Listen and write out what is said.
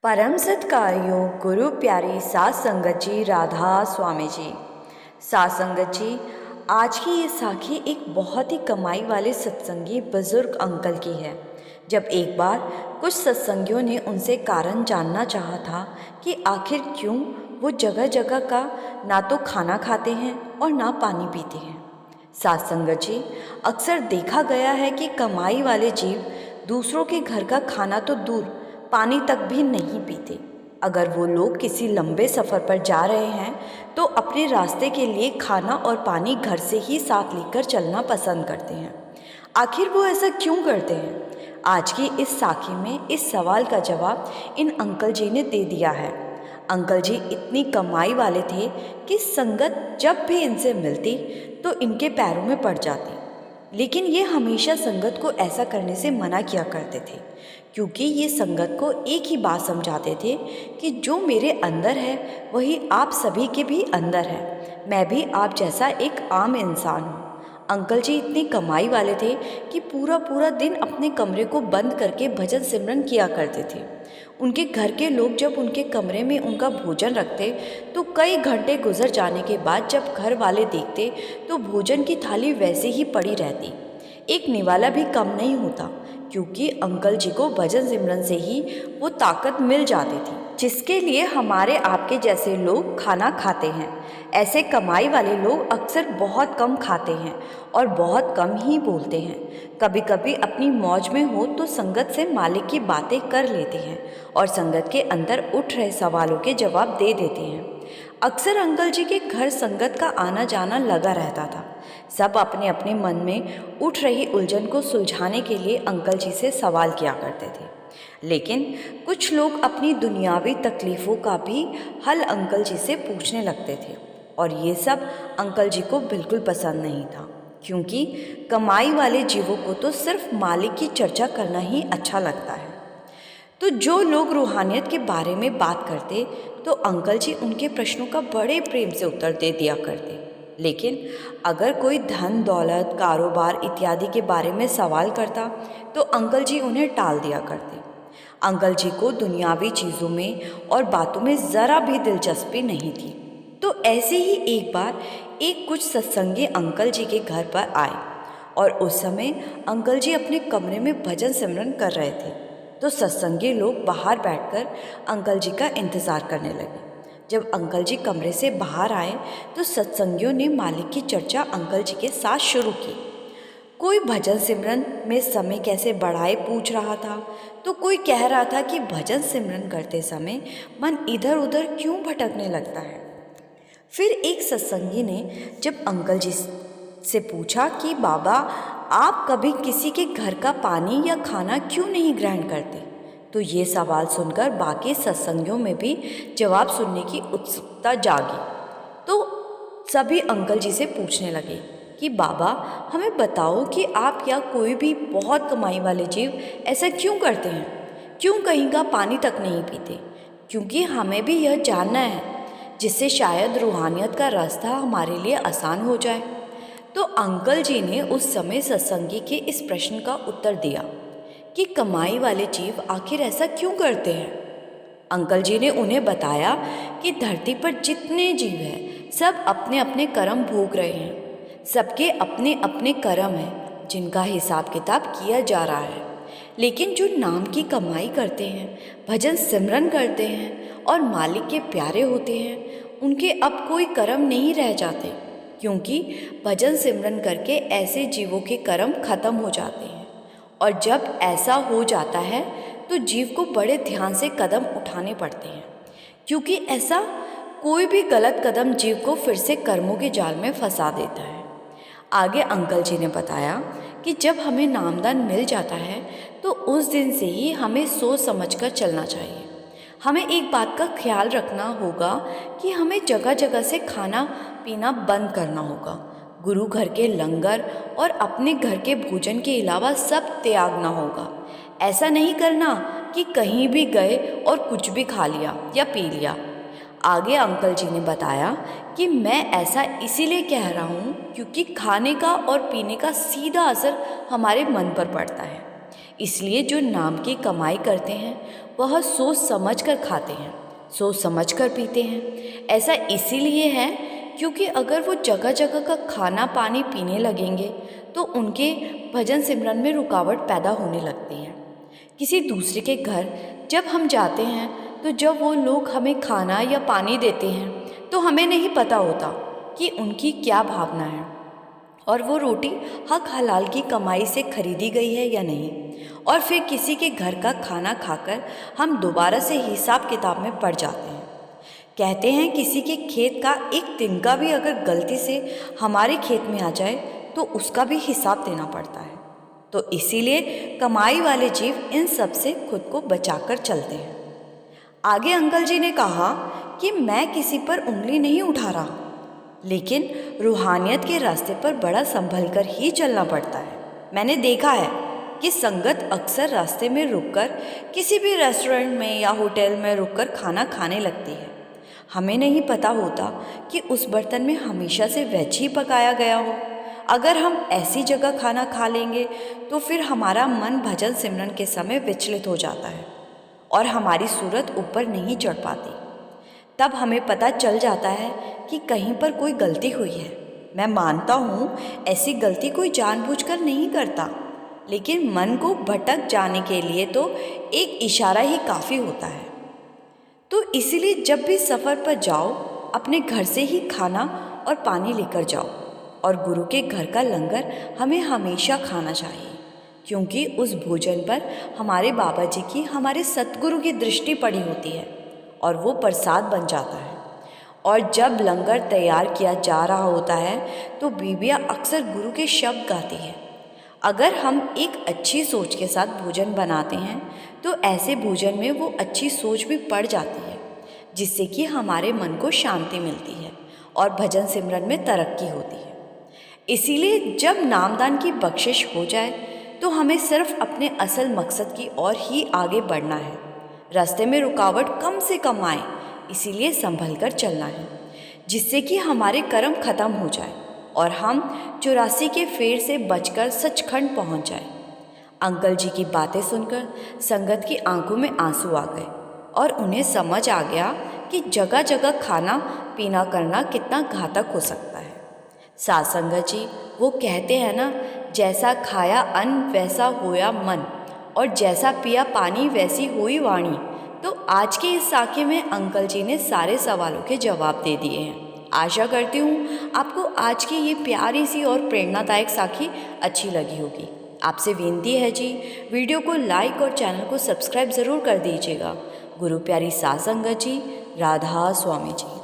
परम सत्कार्यो गुरु प्यारी सात संगत जी राधा स्वामी जी। सात संगत जी, आज की ये साखी एक बहुत ही कमाई वाले सत्संगी बुजुर्ग अंकल की है। जब एक बार कुछ सत्संगियों ने उनसे कारण जानना चाहा था कि आखिर क्यों वो जगह जगह का ना तो खाना खाते हैं और ना पानी पीते हैं। सात संगत जी, अक्सर देखा गया है कि कमाई वाले जीव दूसरों के घर का खाना तो दूर, पानी तक भी नहीं पीते। अगर वो लोग किसी लंबे सफ़र पर जा रहे हैं तो अपने रास्ते के लिए खाना और पानी घर से ही साथ लेकर चलना पसंद करते हैं। आखिर वो ऐसा क्यों करते हैं? आज की इस साखी में इस सवाल का जवाब इन अंकल जी ने दे दिया है। अंकल जी इतनी कमाई वाले थे कि संगत जब भी इनसे मिलती तो इनके पैरों में पड़ जाती, लेकिन ये हमेशा संगत को ऐसा करने से मना किया करते थे, क्योंकि ये संगत को एक ही बात समझाते थे कि जो मेरे अंदर है वही आप सभी के भी अंदर है। मैं भी आप जैसा एक आम इंसान हूँ। अंकल जी इतनी कमाई वाले थे कि पूरा पूरा दिन अपने कमरे को बंद करके भजन सिमरन किया करते थे। उनके घर के लोग जब उनके कमरे में उनका भोजन रखते तो कई घंटे गुजर जाने के बाद जब घर वाले देखते तो भोजन की थाली वैसे ही पड़ी रहती। एक निवाला भी कम नहीं होता, क्योंकि अंकल जी को भजन सिमरन से ही वो ताकत मिल जाती थी जिसके लिए हमारे आपके जैसे लोग खाना खाते हैं। ऐसे कमाई वाले लोग अक्सर बहुत कम खाते हैं और बहुत कम ही बोलते हैं। कभी कभी अपनी मौज में हो तो संगत से मालिक की बातें कर लेते हैं और संगत के अंदर उठ रहे सवालों के जवाब दे देते हैं। अक्सर अंकल जी के घर संगत का आना जाना लगा रहता था। सब अपने अपने मन में उठ रही उलझन को सुलझाने के लिए अंकल जी से सवाल किया करते थे, लेकिन कुछ लोग अपनी दुनियावी तकलीफ़ों का भी हल अंकल जी से पूछने लगते थे और ये सब अंकल जी को बिल्कुल पसंद नहीं था, क्योंकि कमाई वाले जीवों को तो सिर्फ मालिक की चर्चा करना ही अच्छा लगता है। तो जो लोग रूहानियत के बारे में बात करते तो अंकल जी उनके प्रश्नों का बड़े प्रेम से उत्तर दे दिया करते, लेकिन अगर कोई धन दौलत कारोबार इत्यादि के बारे में सवाल करता तो अंकल जी उन्हें टाल दिया करते। अंकल जी को दुनियावी चीज़ों में और बातों में ज़रा भी दिलचस्पी नहीं थी। तो ऐसे ही एक बार एक कुछ सत्संगी अंकल जी के घर पर आए और उस समय अंकल जी अपने कमरे में भजन सिमरन कर रहे थे। तो सत्संगी लोग बाहर बैठकर अंकल जी का इंतज़ार करने लगे। जब अंकल जी कमरे से बाहर आए तो सत्संगियों ने मालिक की चर्चा अंकल जी के साथ शुरू की। कोई भजन सिमरन में समय कैसे बढ़ाए पूछ रहा था, तो कोई कह रहा था कि भजन सिमरन करते समय मन इधर उधर क्यों भटकने लगता है। फिर एक सत्संगी ने जब अंकल जी से पूछा कि बाबा, आप कभी किसी के घर का पानी या खाना क्यों नहीं ग्रहण करते, तो ये सवाल सुनकर बाकी सत्संगियों में भी जवाब सुनने की उत्सुकता जागी। तो सभी अंकल जी से पूछने लगे कि बाबा, हमें बताओ कि आप या कोई भी बहुत कमाई वाले जीव ऐसा क्यों करते हैं, क्यों कहीं का पानी तक नहीं पीते, क्योंकि हमें भी यह जानना है, जिससे शायद रूहानियत का रास्ता हमारे लिए आसान हो जाए। तो अंकल जी ने उस समय सत्संगी के इस प्रश्न का उत्तर दिया कि कमाई वाले जीव आखिर ऐसा क्यों करते हैं। अंकल जी ने उन्हें बताया कि धरती पर जितने जीव हैं सब अपने अपने कर्म भोग रहे हैं। सबके अपने अपने कर्म हैं जिनका हिसाब किताब किया जा रहा है, लेकिन जो नाम की कमाई करते हैं, भजन सिमरन करते हैं और मालिक के प्यारे होते हैं, उनके अब कोई कर्म नहीं रह जाते, क्योंकि भजन सिमरन करके ऐसे जीवों के कर्म खत्म हो जाते हैं। और जब ऐसा हो जाता है तो जीव को बड़े ध्यान से कदम उठाने पड़ते हैं, क्योंकि ऐसा कोई भी गलत कदम जीव को फिर से कर्मों के जाल में फंसा देता है। आगे अंकल जी ने बताया कि जब हमें नामदान मिल जाता है तो उस दिन से ही हमें सोच समझकर चलना चाहिए। हमें एक बात का ख्याल रखना होगा कि हमें जगह जगह से खाना पीना बंद करना होगा। गुरु घर के लंगर और अपने घर के भोजन के अलावा सब त्यागना होगा। ऐसा नहीं करना कि कहीं भी गए और कुछ भी खा लिया या पी लिया। आगे अंकल जी ने बताया कि मैं ऐसा इसीलिए कह रहा हूँ क्योंकि खाने का और पीने का सीधा असर हमारे मन पर पड़ता है। इसलिए जो नाम की कमाई करते हैं वह सोच समझ कर खाते हैं, सोच समझ कर पीते हैं। ऐसा इसीलिए है क्योंकि अगर वो जगह जगह का खाना पानी पीने लगेंगे तो उनके भजन सिमरन में रुकावट पैदा होने लगती है। किसी दूसरे के घर जब हम जाते हैं तो जब वो लोग हमें खाना या पानी देते हैं तो हमें नहीं पता होता कि उनकी क्या भावना है और वो रोटी हक हलाल की कमाई से खरीदी गई है या नहीं। और फिर किसी के घर का खाना खाकर हम दोबारा से हिसाब किताब में पड़ जाते हैं। कहते हैं किसी के खेत का एक तिनका भी अगर गलती से हमारे खेत में आ जाए तो उसका भी हिसाब देना पड़ता है। तो इसीलिए कमाई वाले जीव इन सब से खुद को बचाकर चलते हैं। आगे अंकल जी ने कहा कि मैं किसी पर उंगली नहीं उठा रहा, लेकिन रूहानियत के रास्ते पर बड़ा संभल कर ही चलना पड़ता है। मैंने देखा है कि संगत अक्सर रास्ते में रुककर किसी भी रेस्टोरेंट में या होटल में रुककर खाना खाने लगती है। हमें नहीं पता होता कि उस बर्तन में हमेशा से वेज ही पकाया गया हो। अगर हम ऐसी जगह खाना खा लेंगे तो फिर हमारा मन भजन सिमरन के समय विचलित हो जाता है और हमारी सूरत ऊपर नहीं चढ़ पाती। तब हमें पता चल जाता है कि कहीं पर कोई गलती हुई है। मैं मानता हूँ ऐसी गलती कोई जानबूझकर नहीं करता, लेकिन मन को भटक जाने के लिए तो एक इशारा ही काफ़ी होता है। तो इसीलिए जब भी सफ़र पर जाओ अपने घर से ही खाना और पानी लेकर जाओ। और गुरु के घर का लंगर हमें हमेशा खाना चाहिए, क्योंकि उस भोजन पर हमारे बाबा जी की, हमारे सतगुरु की दृष्टि पड़ी होती है और वो प्रसाद बन जाता है। और जब लंगर तैयार किया जा रहा होता है तो बीबियाँ अक्सर गुरु के शब्द गाती है। अगर हम एक अच्छी सोच के साथ भोजन बनाते हैं तो ऐसे भोजन में वो अच्छी सोच भी पड़ जाती है, जिससे कि हमारे मन को शांति मिलती है और भजन सिमरन में तरक्की होती है। इसीलिए जब नामदान की बख्शिश हो जाए तो हमें सिर्फ अपने असल मकसद की ओर ही आगे बढ़ना है। रास्ते में रुकावट कम से कम आए, इसीलिए संभल कर चलना है, जिससे कि हमारे कर्म खत्म हो जाए और हम 84 के फेर से बचकर सचखंड पहुंच जाए। अंकल जी की बातें सुनकर संगत की आंखों में आंसू आ गए और उन्हें समझ आ गया कि जगह जगह खाना पीना करना कितना घातक हो सकता है। साथ संगत जी वो कहते हैं ना, जैसा खाया अन्न वैसा होया मन और जैसा पिया पानी वैसी हुई वाणी। तो आज के इस साखी में अंकल जी ने सारे सवालों के जवाब दे दिए हैं। आशा करती हूँ आपको आज की ये प्यारी सी और प्रेरणादायक साखी अच्छी लगी होगी। आपसे विनती है जी, वीडियो को लाइक और चैनल को सब्सक्राइब ज़रूर कर दीजिएगा। गुरु प्यारी साथ संगत जी, राधा स्वामी जी।